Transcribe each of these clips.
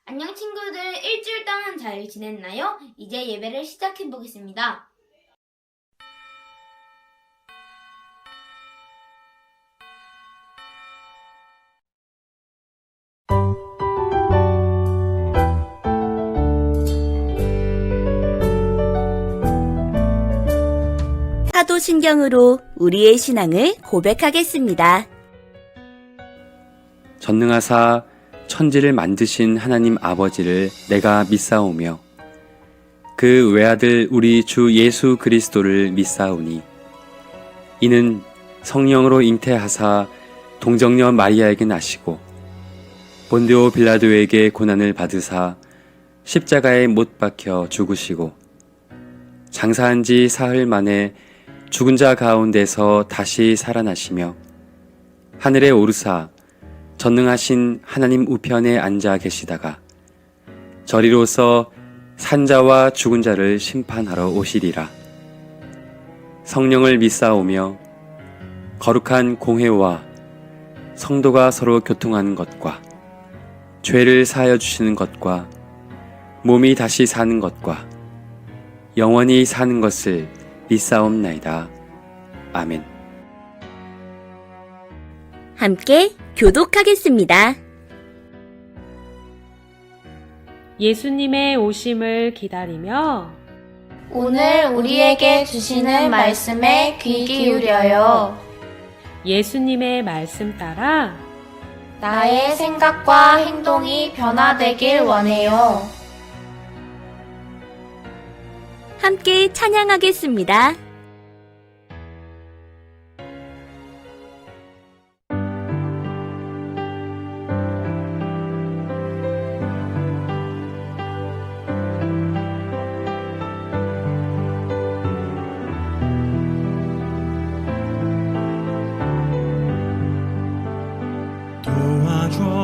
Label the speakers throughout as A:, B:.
A: 안녕 친구들, 일주일 동안 잘 지냈나요? 이제 예배를 시작해 보겠습니다.
B: 사도신경으로 우리의 신앙을 고백하겠습니다.
C: 전능하사 천지를 만드신 하나님 아버지를 내가 믿사오며 그 외아들 우리 주 예수 그리스도를 믿사오니 이는 성령으로 잉태하사 동정녀 마리아에게 나시고 본디오 빌라도에게 고난을 받으사 십자가에 못 박혀 죽으시고 장사한 지 사흘 만에 죽은 자 가운데서 다시 살아나시며 하늘에 오르사 전능하신 하나님 우편에 앉아 계시다가 저리로서 산자와 죽은 자를 심판하러 오시리라. 성령을 믿사오며 거룩한 공회와 성도가 서로 교통하는 것과 죄를 사하여 주시는 것과 몸이 다시 사는 것과 영원히 사는 것을 믿사옵나이다. 아멘.
B: 함께 교독하겠습니다.
D: 예수님의 오심을 기다리며
E: 오늘 우리에게 주시는 말씀에 귀 기울여요.
D: 예수님의 말씀 따라
E: 나의 생각과 행동이 변화되길 원해요.
B: 함께 찬양하겠습니다.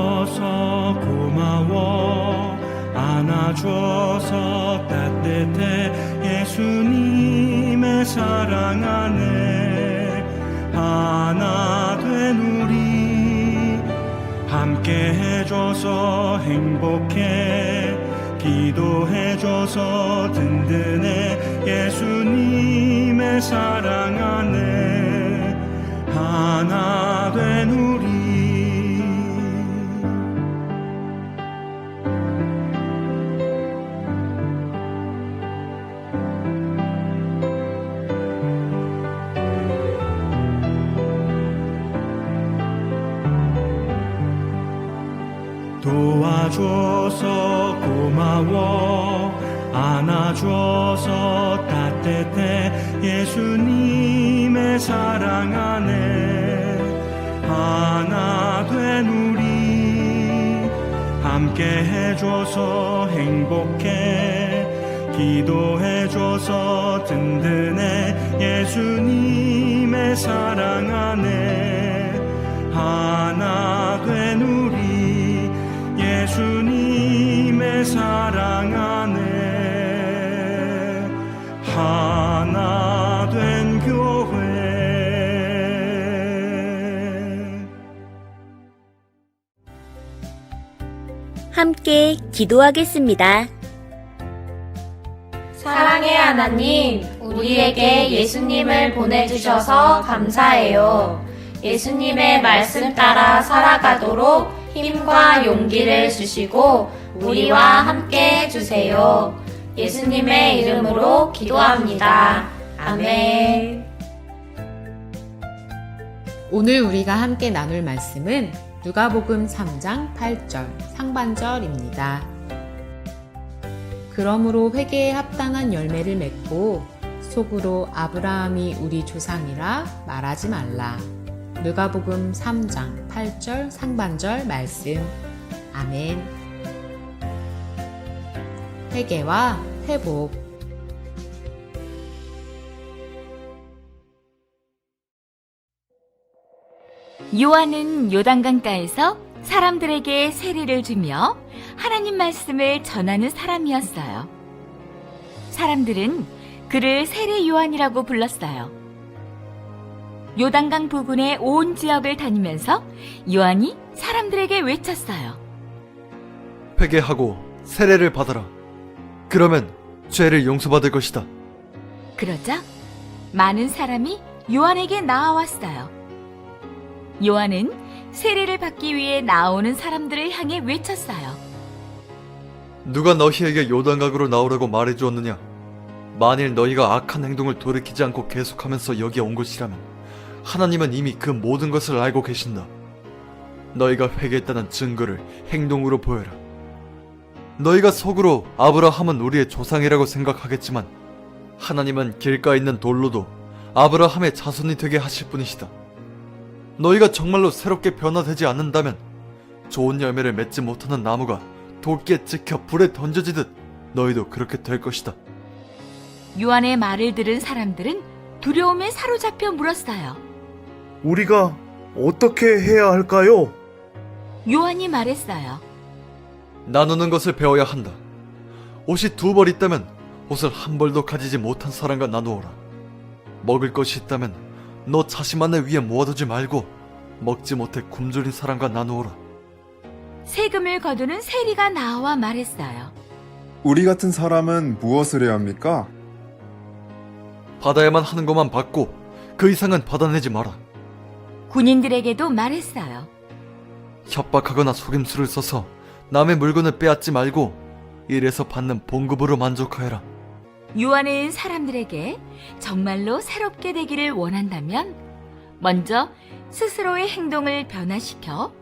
F: 도와줘서 고마워 안아줘서 따뜻해 예수님의 사랑 안에 하나 된 우리 함께 해줘서 행복해 기도해줘서 든든해 예수님의 사랑 안에 하나 된 우리 도와줘서 고마워 안아줘서 따뜻해 예수님의 사랑 안에 하나 된 우리 함께 해줘서 행복해 기도해줘서 든든해 예수님의 사랑 안에 하나 된 우리 예수님의 사랑 안에 하나 된 교회
B: 함께 기도하겠습니다.
E: 사랑의 하나님, 우리에게 예수님을 보내주셔서 감사해요. 예수님의 말씀 따라 살아가도록 힘과 용기를 주시고 우리와 함께 해주세요. 예수님의 이름으로 기도합니다. 아멘.
G: 오늘 우리가 함께 나눌 말씀은 누가복음 3장 8절 상반절입니다. 그러므로 회개에 합당한 열매를 맺고 속으로 아브라함이 우리 조상이라 말하지 말라. 누가복음 3장 8절 상반절 말씀. 아멘. 회개와 회복.
H: 요한은 요단강가에서 사람들에게 세례를 주며 하나님 말씀을 전하는 사람이었어요. 사람들은 그를 세례 요한이라고 불렀어요. 요단강 부근의 온 지역을 다니면서 요한이 사람들에게 외쳤어요.
I: 회개하고 세례를 받아라. 그러면 죄를 용서받을 것이다.
H: 그러자 많은 사람이 요한에게 나아왔어요. 요한은 세례를 받기 위해 나오는 사람들을 향해 외쳤어요.
I: 누가 너희에게 요단강으로 나오라고 말해주었느냐? 만일 너희가 악한 행동을 돌이키지 않고 계속하면서 여기 온 것이라면 하나님은 이미 그 모든 것을 알고 계신다. 너희가 회개했다는 증거를 행동으로 보여라. 너희가 속으로 아브라함은 우리의 조상이라고 생각하겠지만 하나님은 길가에 있는 돌로도 아브라함의 자손이 되게 하실 분이시다. 너희가 정말로 새롭게 변화되지 않는다면 좋은 열매를 맺지 못하는 나무가 돌기에 찍혀 불에 던져지듯 너희도 그렇게 될 것이다.
H: 요한의 말을 들은 사람들은 두려움에 사로잡혀 물었어요.
J: 우리가 어떻게 해야 할까요?
H: 요한이 말했어요.
I: 나누는 것을 배워야 한다. 옷이 2벌 있다면 옷을 1벌도 가지지 못한 사람과 나누어라. 먹을 것이 있다면 너 자신만을 위해 모아두지 말고 먹지 못해 굶주린 사람과 나누어라.
H: 세금을 거두는 세리가 나와 말했어요.
K: 우리 같은 사람은 무엇을 해야 합니까?
I: 받아야만 하는 것만 받고 그 이상은 받아내지 마라.
H: 군인들에게도 말했어요.
I: 협박하거나 속임수를 써서 남의 물건을 빼앗지 말고 일에서 받는 봉급으로 만족하여라.
H: 요한은 사람들에게 정말로 새롭게 되기를 원한다면 먼저 스스로의 행동을 변화시켜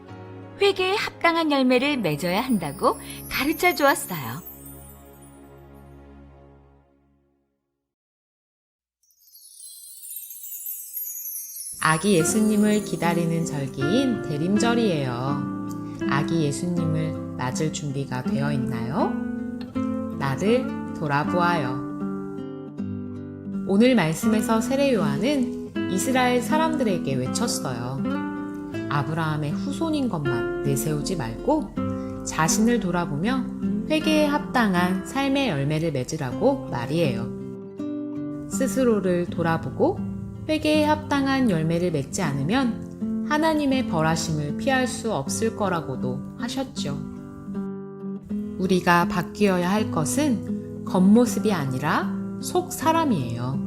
H: 회개에 합당한 열매를 맺어야 한다고 가르쳐 주었어요.
G: 아기 예수님을 기다리는 절기인 대림절이에요. 아기 예수님을 맞을 준비가 되어 있나요? 나를 돌아보아요. 오늘 말씀에서 세례 요한은 이스라엘 사람들에게 외쳤어요. 아브라함의 후손인 것만 내세우지 말고 자신을 돌아보며 회개에 합당한 삶의 열매를 맺으라고 말이에요. 스스로를 돌아보고 회개에 합당한 열매를 맺지 않으면 하나님의 벌하심을 피할 수 없을 거라고도 하셨죠. 우리가 바뀌어야 할 것은 겉모습이 아니라 속 사람이에요.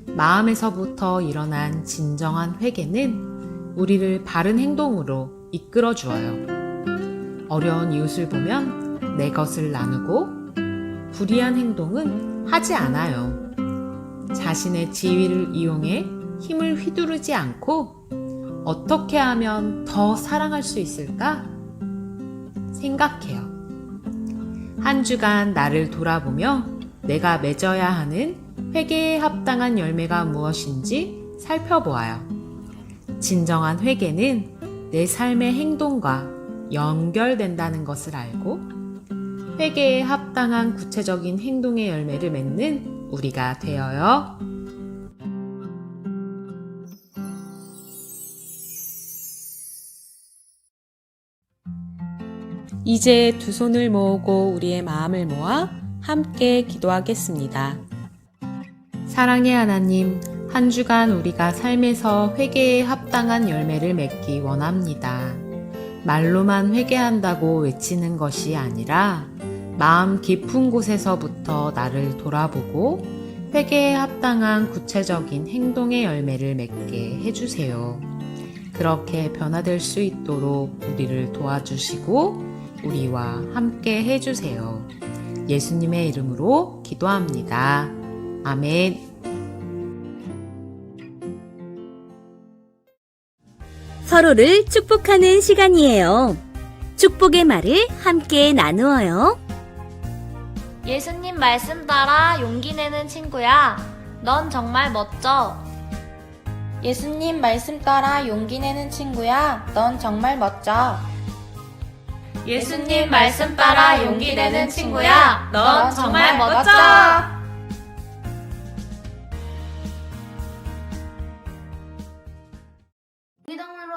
G: 마음에서부터 일어난 진정한 회개는 우리를 바른 행동으로 이끌어 주어요. 어려운 이웃을 보면 내 것을 나누고 불의한 행동은 하지 않아요. 자신의 지위를 이용해 힘을 휘두르지 않고 어떻게 하면 더 사랑할 수 있을까? 생각해요. 한 주간 나를 돌아보며 내가 맺어야 하는 회개에 합당한 열매가 무엇인지 살펴보아요. 진정한 회개는 내 삶의 행동과 연결된다는 것을 알고 회개에 합당한 구체적인 행동의 열매를 맺는 우리가 되어요.
D: 이제 두 손을 모으고 우리의 마음을 모아 함께 기도하겠습니다.
G: 사랑의 하나님, 한 주간 우리가 삶에서 회개에 합당한 열매를 맺기 원합니다. 말로만 회개한다고 외치는 것이 아니라 마음 깊은 곳에서부터 나를 돌아보고 회개에 합당한 구체적인 행동의 열매를 맺게 해주세요. 그렇게 변화될 수 있도록 우리를 도와주시고 우리와 함께 해주세요. 예수님의 이름으로 기도합니다. 아멘.
B: 서로를 축복하는 시간이에요. 축복의 말을 함께 나누어요.
E: 예수님 말씀 따라 용기 내는 친구야. 넌 정말 멋져.
L: 예수님 말씀 따라 용기 내는 친구야. 넌 정말 멋져.
E: 예수님 말씀 따라 용기 내는 친구야. 넌 정말 멋져.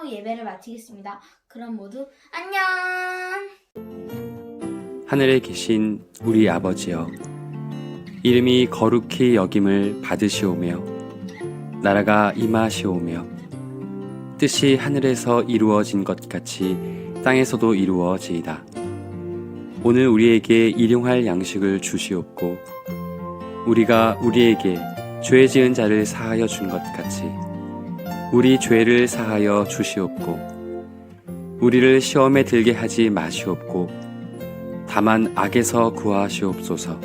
A: 기도로 예배를 마치겠습니다. 그럼 모두 안녕.
C: 하늘에 계신 우리 아버지여, 이름이 거룩히 여김을 받으시오며 나라가 임하시오며 뜻이 하늘에서 이루어진 것 같이 땅에서도 이루어지이다. 오늘 우리에게 일용할 양식을 주시옵고 우리가 우리에게 죄 지은 자를 사하여 준 것 같이 우리 죄를 사하여 주시옵고 우리를 시험에 들게 하지 마시옵고 다만 악에서 구하시옵소서.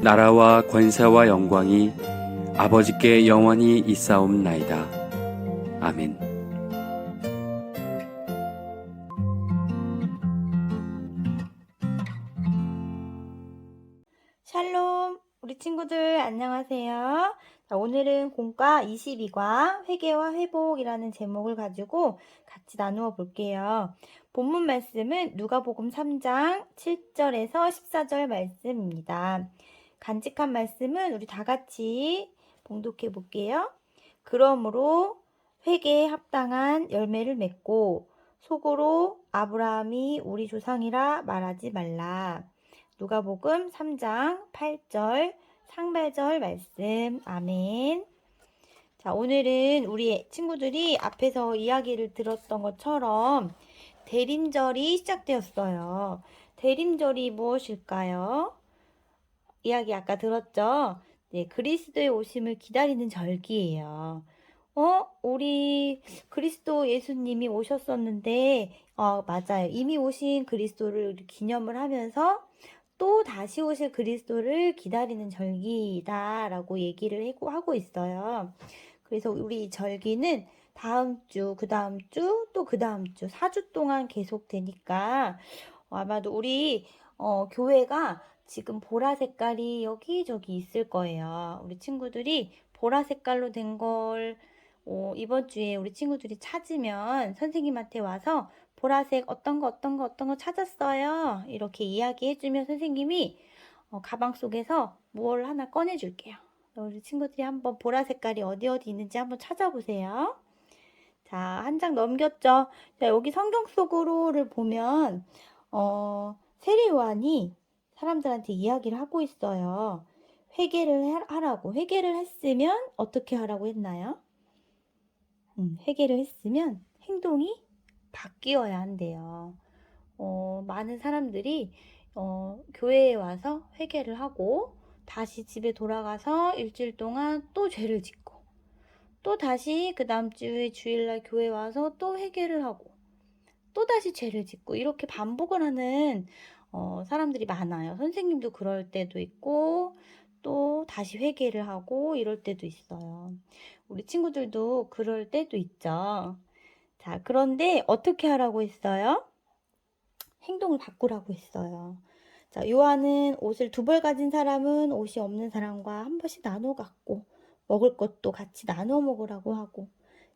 C: 나라와 권세와 영광이 아버지께 영원히 있사옵나이다. 아멘.
A: 샬롬, 우리 친구들 안녕하세요. 자, 오늘은 공과 22과 회개와 회복이라는 제목을 가지고 같이 나누어 볼게요. 본문 말씀은 누가복음 3장 7절에서 14절 말씀입니다. 간직한 말씀은 우리 다 같이 봉독해 볼게요. 그러므로 회개에 합당한 열매를 맺고 속으로 아브라함이 우리 조상이라 말하지 말라. 누가복음 3장 8절 상발절 말씀. 아멘. 자, 오늘은 우리 친구들이 앞에서 이야기를 들었던 것처럼 대림절이 시작되었어요. 대림절이 무엇일까요? 이야기 아까 들었죠? 네, 그리스도의 오심을 기다리는 절기예요. 우리 그리스도 예수님이 오셨었는데, 맞아요. 이미 오신 그리스도를 기념을 하면서 또 다시 오실 그리스도를 기다리는 절기다라고 얘기를 하고 있어요. 그래서 우리 이 절기는 다음 주, 그 다음 주, 또 그 다음 주, 4주 동안 계속되니까 아마도 우리 교회가 지금 보라 색깔이 여기저기 있을 거예요. 우리 친구들이 보라 색깔로 된 걸 이번 주에 우리 친구들이 찾으면 선생님한테 와서 보라색 어떤 거 찾았어요. 이렇게 이야기해주면 선생님이 가방 속에서 뭘 하나 꺼내줄게요. 우리 친구들이 한번 보라 색깔이 어디 있는지 한번 찾아보세요. 자, 한 장 넘겼죠. 자, 여기 성경 속으로를 보면 세례 요한이 사람들한테 이야기를 하고 있어요. 회개를 하라고. 회개를 했으면 어떻게 하라고 했나요? 회개를 했으면 행동이 바뀌어야 한대요. 많은 사람들이 교회에 와서 회개를 하고 다시 집에 돌아가서 일주일 동안 또 죄를 짓고 또 다시 그 다음 주에 주일날 교회 와서 또 회개를 하고 또 다시 죄를 짓고 이렇게 반복을 하는 사람들이 많아요. 선생님도 그럴 때도 있고 또 다시 회개를 하고 이럴 때도 있어요. 우리 친구들도 그럴 때도 있죠. 자, 그런데 어떻게 하라고 했어요? 행동을 바꾸라고 했어요. 자, 요한은 옷을 2벌 가진 사람은 옷이 없는 사람과 한 번씩 나눠 갖고 먹을 것도 같이 나눠 먹으라고 하고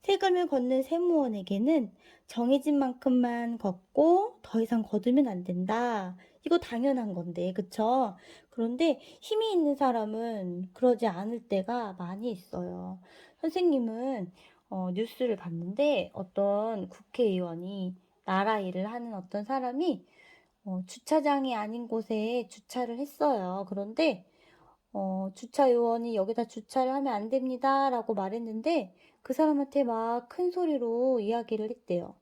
A: 세금을 걷는 세무원에게는 정해진 만큼만 걷고 더 이상 거두면 안 된다. 이거 당연한 건데, 그쵸? 그런데 힘이 있는 사람은 그러지 않을 때가 많이 있어요. 선생님은 뉴스를 봤는데 어떤 국회의원이 나라 일을 하는 어떤 사람이 주차장이 아닌 곳에 주차를 했어요. 그런데 주차 요원이 여기다 주차를 하면 안 됩니다 라고 말했는데 그 사람한테 막 큰 소리로 이야기를 했대요.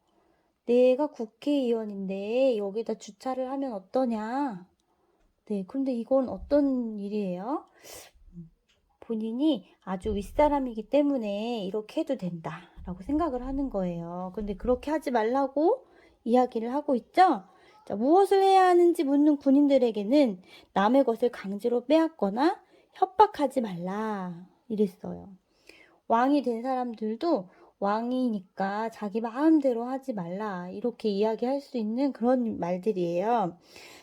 A: 내가 국회의원인데 여기다 주차를 하면 어떠냐. 네, 그런데 이건 어떤 일이에요? 본인이 아주 윗사람이기 때문에 이렇게 해도 된다라고 생각을 하는 거예요. 근데 그렇게 하지 말라고 이야기를 하고 있죠? 자, 무엇을 해야 하는지 묻는 군인들에게는 남의 것을 강제로 빼앗거나 협박하지 말라 이랬어요. 왕이 된 사람들도 왕이니까 자기 마음대로 하지 말라 이렇게 이야기할 수 있는 그런 말들이에요.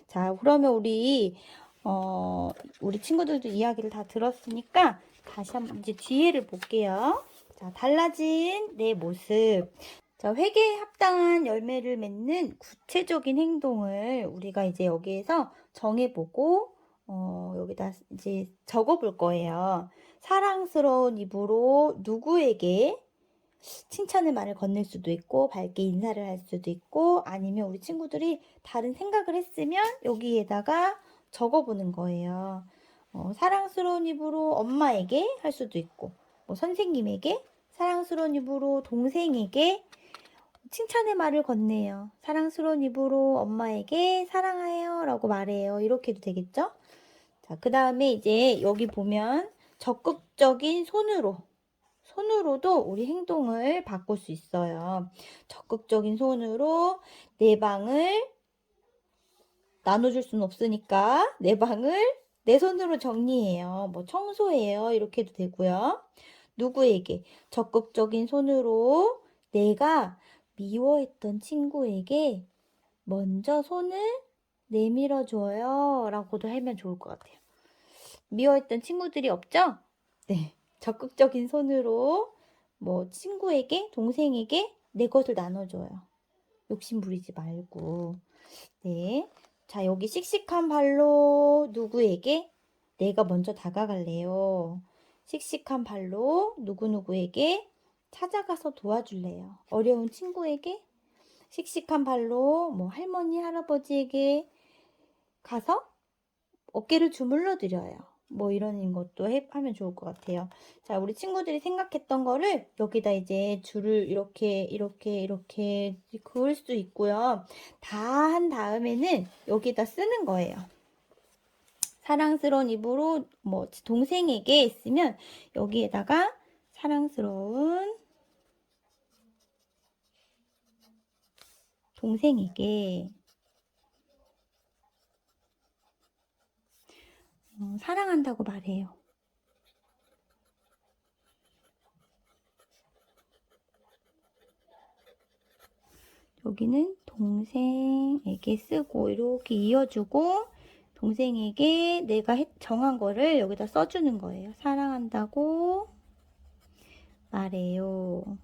A: 자, 그러면 우리 친구들도 이야기를 다 들었으니까 다시 한번 이제 뒤에를 볼게요. 자, 달라진 내 모습. 자, 회개에 합당한 열매를 맺는 구체적인 행동을 우리가 이제 여기에서 정해보고 여기다 이제 적어볼 거예요. 사랑스러운 입으로 누구에게 칭찬의 말을 건넬 수도 있고 밝게 인사를 할 수도 있고 아니면 우리 친구들이 다른 생각을 했으면 여기에다가 적어보는 거예요. 사랑스러운 입으로 엄마에게 할 수도 있고 선생님에게 사랑스러운 입으로 동생에게 칭찬의 말을 건네요. 사랑스러운 입으로 엄마에게 사랑해요 라고 말해요. 이렇게 해도 되겠죠? 자, 그 다음에 이제 여기 보면 적극적인 손으로도 우리 행동을 바꿀 수 있어요. 적극적인 손으로 내 방을 나눠줄 수는 없으니까 내 방을 내 손으로 정리해요. 뭐 청소해요. 이렇게 해도 되고요. 누구에게? 적극적인 손으로 내가 미워했던 친구에게 먼저 손을 내밀어 줘요 라고도 하면 좋을 것 같아요. 미워했던 친구들이 없죠? 네. 적극적인 손으로 뭐 친구에게, 동생에게 내 것을 나눠줘요. 욕심 부리지 말고. 네. 자, 여기 씩씩한 발로 누구에게? 내가 먼저 다가갈래요. 씩씩한 발로 누구누구에게 찾아가서 도와줄래요. 어려운 친구에게 씩씩한 발로 뭐 할머니, 할아버지에게 가서 어깨를 주물러 드려요. 뭐 이런 것도 하면 좋을 것 같아요. 자, 우리 친구들이 생각했던 거를 여기다 이제 줄을 이렇게 그을 수 있고요. 다 한 다음에는 여기다 쓰는 거예요. 사랑스러운 입으로 뭐 동생에게 있으면 여기에다가 사랑스러운 동생에게 사랑한다고 말해요. 여기는 동생에게 쓰고 이렇게 이어주고 동생에게 내가 정한 거를 여기다 써주는 거예요. 사랑한다고 말해요.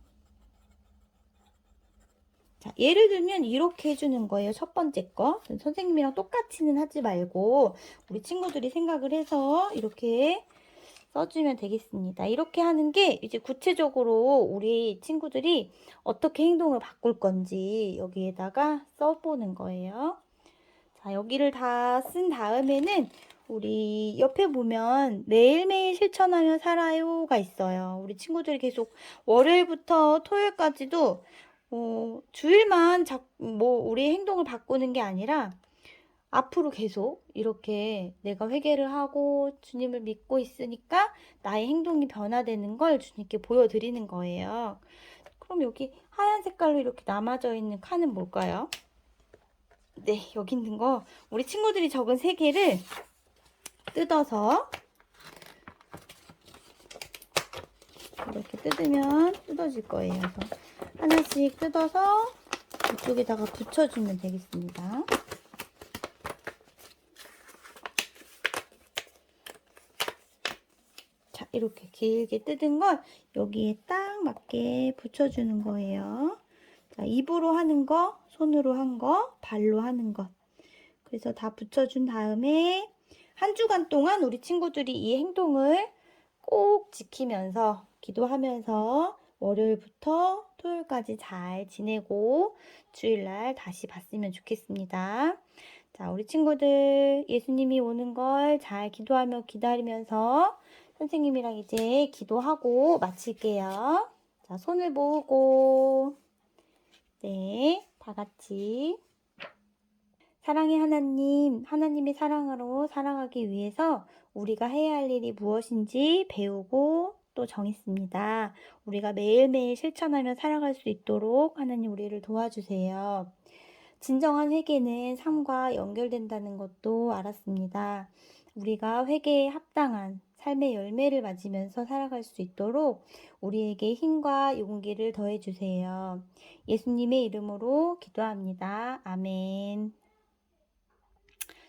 A: 자, 예를 들면 이렇게 해주는 거예요. 첫 번째 거. 선생님이랑 똑같이는 하지 말고 우리 친구들이 생각을 해서 이렇게 써주면 되겠습니다. 이렇게 하는 게 이제 구체적으로 우리 친구들이 어떻게 행동을 바꿀 건지 여기에다가 써보는 거예요. 자, 여기를 다 쓴 다음에는 우리 옆에 보면 매일매일 실천하며 살아요가 있어요. 우리 친구들이 계속 월요일부터 토요일까지도 주일만 우리 행동을 바꾸는 게 아니라 앞으로 계속 이렇게 내가 회개를 하고 주님을 믿고 있으니까 나의 행동이 변화되는 걸 주님께 보여드리는 거예요. 그럼 여기 하얀 색깔로 이렇게 남아져 있는 칸은 뭘까요? 네, 여기 있는 거 우리 친구들이 적은 3개를 뜯어서 이렇게 뜯으면 뜯어질 거예요. 그래서 하나씩 뜯어서 이쪽에다가 붙여주면 되겠습니다. 자, 이렇게 길게 뜯은 걸 여기에 딱 맞게 붙여주는 거예요. 자, 입으로 하는 거, 손으로 한 거, 발로 하는 것. 그래서 다 붙여준 다음에 한 주간 동안 우리 친구들이 이 행동을 꼭 지키면서 기도하면서 월요일부터 토요일까지 잘 지내고 주일날 다시 봤으면 좋겠습니다. 자, 우리 친구들 예수님이 오는 걸 잘 기도하며 기다리면서 선생님이랑 이제 기도하고 마칠게요. 자, 손을 모으고 네, 다 같이 사랑의 하나님, 하나님의 사랑으로 살아가기 위해서 우리가 해야 할 일이 무엇인지 배우고 또 정했습니다. 우리가 매일매일 실천하며 살아갈 수 있도록 하나님 우리를 도와주세요. 진정한 회개는 삶과 연결된다는 것도 알았습니다. 우리가 회개에 합당한 삶의 열매를 맞으면서 살아갈 수 있도록 우리에게 힘과 용기를 더해주세요. 예수님의 이름으로 기도합니다. 아멘.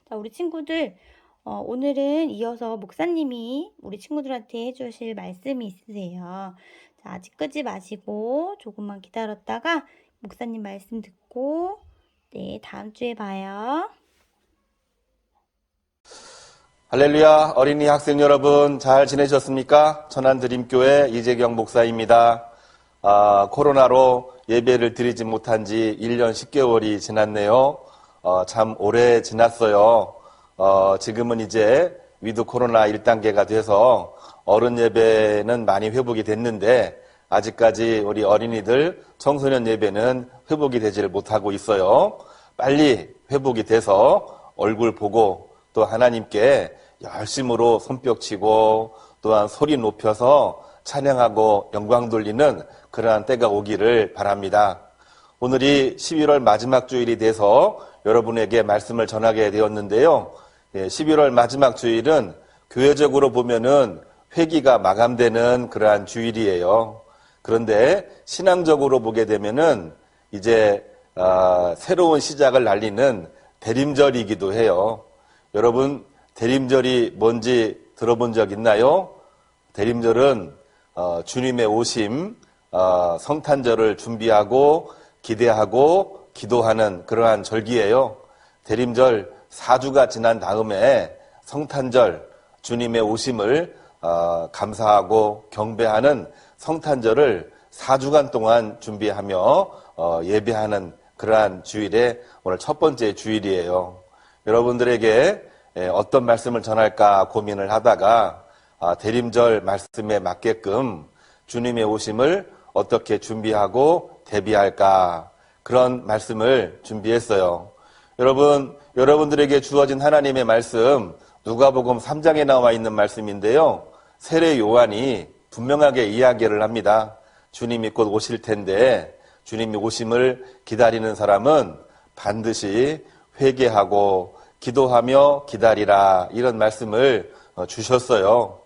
A: 자, 우리 친구들 오늘은 이어서 목사님이 우리 친구들한테 해주실 말씀이 있으세요. 자, 아직 끄지 마시고 조금만 기다렸다가 목사님 말씀 듣고 네, 다음 주에 봐요.
M: 할렐루야, 어린이 학생 여러분 잘 지내셨습니까? 천안드림교회 이재경 목사입니다. 코로나로 예배를 드리지 못한 지 1년 10개월이 지났네요. 참 오래 지났어요. 지금은 이제 위드 코로나 1단계가 돼서 어른 예배는 많이 회복이 됐는데 아직까지 우리 어린이들 청소년 예배는 회복이 되지를 못하고 있어요. 빨리 회복이 돼서 얼굴 보고 또 하나님께 열심으로 손뼉치고 또한 소리 높여서 찬양하고 영광 돌리는 그러한 때가 오기를 바랍니다. 오늘이 11월 마지막 주일이 돼서 여러분에게 말씀을 전하게 되었는데요. 11월 마지막 주일은 교회적으로 보면은 회기가 마감되는 그러한 주일이에요. 그런데 신앙적으로 보게 되면은 이제 새로운 시작을 알리는 대림절이기도 해요. 여러분, 대림절이 뭔지 들어본 적 있나요? 대림절은 주님의 오심, 성탄절을 준비하고 기대하고 기도하는 그러한 절기예요. 대림절 4주가 지난 다음에 성탄절, 주님의 오심을 감사하고 경배하는 성탄절을 4주간 동안 준비하며 예배하는 그러한 주일에 오늘 첫 번째 주일이에요. 여러분들에게 어떤 말씀을 전할까 고민을 하다가 대림절 말씀에 맞게끔 주님의 오심을 어떻게 준비하고 대비할까 그런 말씀을 준비했어요. 여러분들에게 주어진 하나님의 말씀 누가복음 3장에 나와 있는 말씀인데요. 세례 요한이 분명하게 이야기를 합니다. 주님이 곧 오실 텐데 주님이 오심을 기다리는 사람은 반드시 회개하고 기도하며 기다리라 이런 말씀을 주셨어요.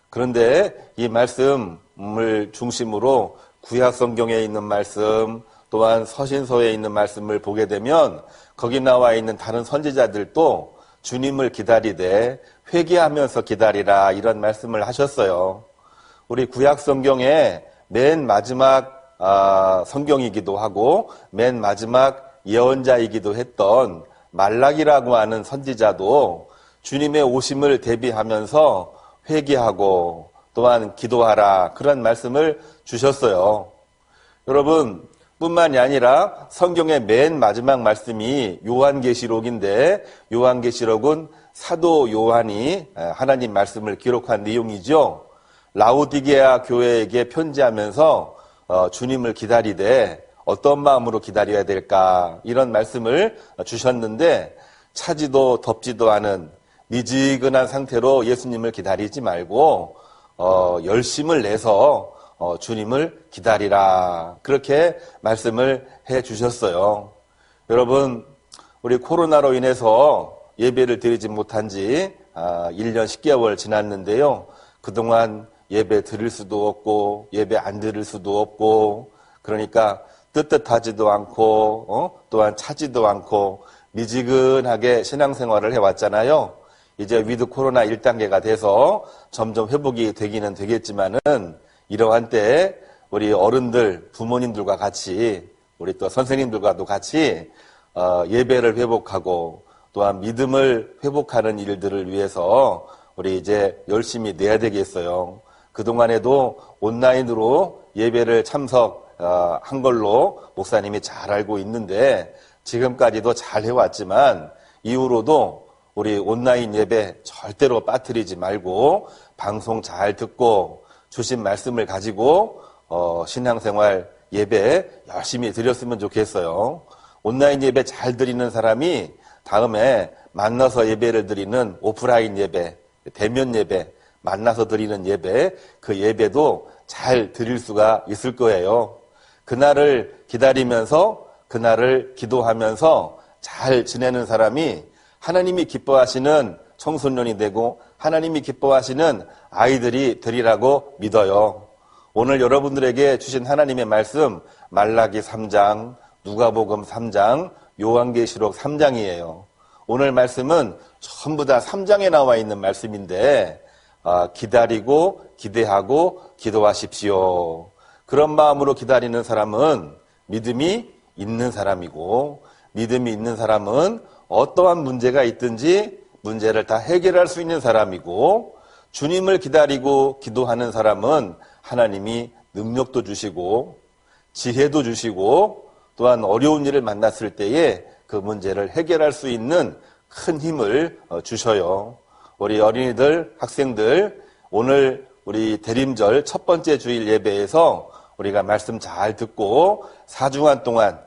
M: 그런데 이 말씀을 중심으로 구약 성경에 있는 말씀 또한 서신서에 있는 말씀을 보게 되면 거기 나와 있는 다른 선지자들도 주님을 기다리되 회개하면서 기다리라 이런 말씀을 하셨어요. 우리 구약 성경의 맨 마지막 성경이기도 하고 맨 마지막 예언자이기도 했던 말라기라고 하는 선지자도 주님의 오심을 대비하면서 회개하고 또한 기도하라 그런 말씀을 주셨어요. 여러분, 뿐만이 아니라 성경의 맨 마지막 말씀이 요한계시록인데 요한계시록은 사도 요한이 하나님 말씀을 기록한 내용이죠. 라오디게아 교회에게 편지하면서 주님을 기다리되 어떤 마음으로 기다려야 될까 이런 말씀을 주셨는데 차지도 덥지도 않은 미지근한 상태로 예수님을 기다리지 말고 열심을 내서 주님을 기다리라 그렇게 말씀을 해 주셨어요. 여러분, 우리 코로나로 인해서 예배를 드리지 못한 지 1년 10개월 지났는데요. 그동안 예배 드릴 수도 없고 예배 안 드릴 수도 없고 그러니까 뜨뜻하지도 않고 또한 차지도 않고 미지근하게 신앙생활을 해왔잖아요. 이제 위드 코로나 1단계가 돼서 점점 회복이 되기는 되겠지만은 이러한 때 우리 어른들, 부모님들과 같이 우리 또 선생님들과도 같이 예배를 회복하고 또한 믿음을 회복하는 일들을 위해서 우리 이제 열심히 내야 되겠어요. 그동안에도 온라인으로 예배를 참석한 걸로 목사님이 잘 알고 있는데 지금까지도 잘 해왔지만 이후로도 우리 온라인 예배 절대로 빠뜨리지 말고 방송 잘 듣고 주신 말씀을 가지고 신앙생활 예배 열심히 드렸으면 좋겠어요. 온라인 예배 잘 드리는 사람이 다음에 만나서 예배를 드리는 오프라인 예배, 대면 예배, 만나서 드리는 예배, 그 예배도 잘 드릴 수가 있을 거예요. 그날을 기다리면서 그날을 기도하면서 잘 지내는 사람이 하나님이 기뻐하시는 청소년이 되고 하나님이 기뻐하시는 아이들이 되리라고 믿어요. 오늘 여러분들에게 주신 하나님의 말씀 말라기 3장, 누가복음 3장, 요한계시록 3장이에요. 오늘 말씀은 전부 다 3장에 나와 있는 말씀인데 기다리고 기대하고 기도하십시오. 그런 마음으로 기다리는 사람은 믿음이 있는 사람이고 믿음이 있는 사람은 어떠한 문제가 있든지 문제를 다 해결할 수 있는 사람이고 주님을 기다리고 기도하는 사람은 하나님이 능력도 주시고 지혜도 주시고 또한 어려운 일을 만났을 때에 그 문제를 해결할 수 있는 큰 힘을 주셔요. 우리 어린이들, 학생들 오늘 우리 대림절 첫 번째 주일 예배에서 우리가 말씀 잘 듣고 4주간 동안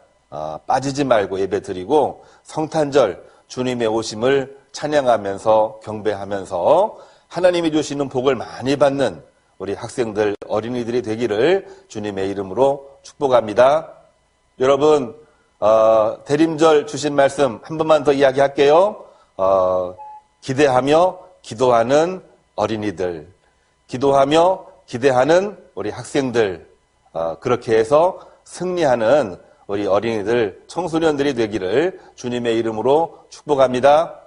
M: 빠지지 말고 예배 드리고 성탄절 주님의 오심을 찬양하면서 경배하면서 하나님이 주시는 복을 많이 받는 우리 학생들, 어린이들이 되기를 주님의 이름으로 축복합니다. 여러분, 대림절 주신 말씀 한 번만 더 이야기할게요. 기대하며 기도하는 어린이들, 기도하며 기대하는 우리 학생들, 그렇게 해서 승리하는 우리 어린이들, 청소년들이 되기를 주님의 이름으로 축복합니다.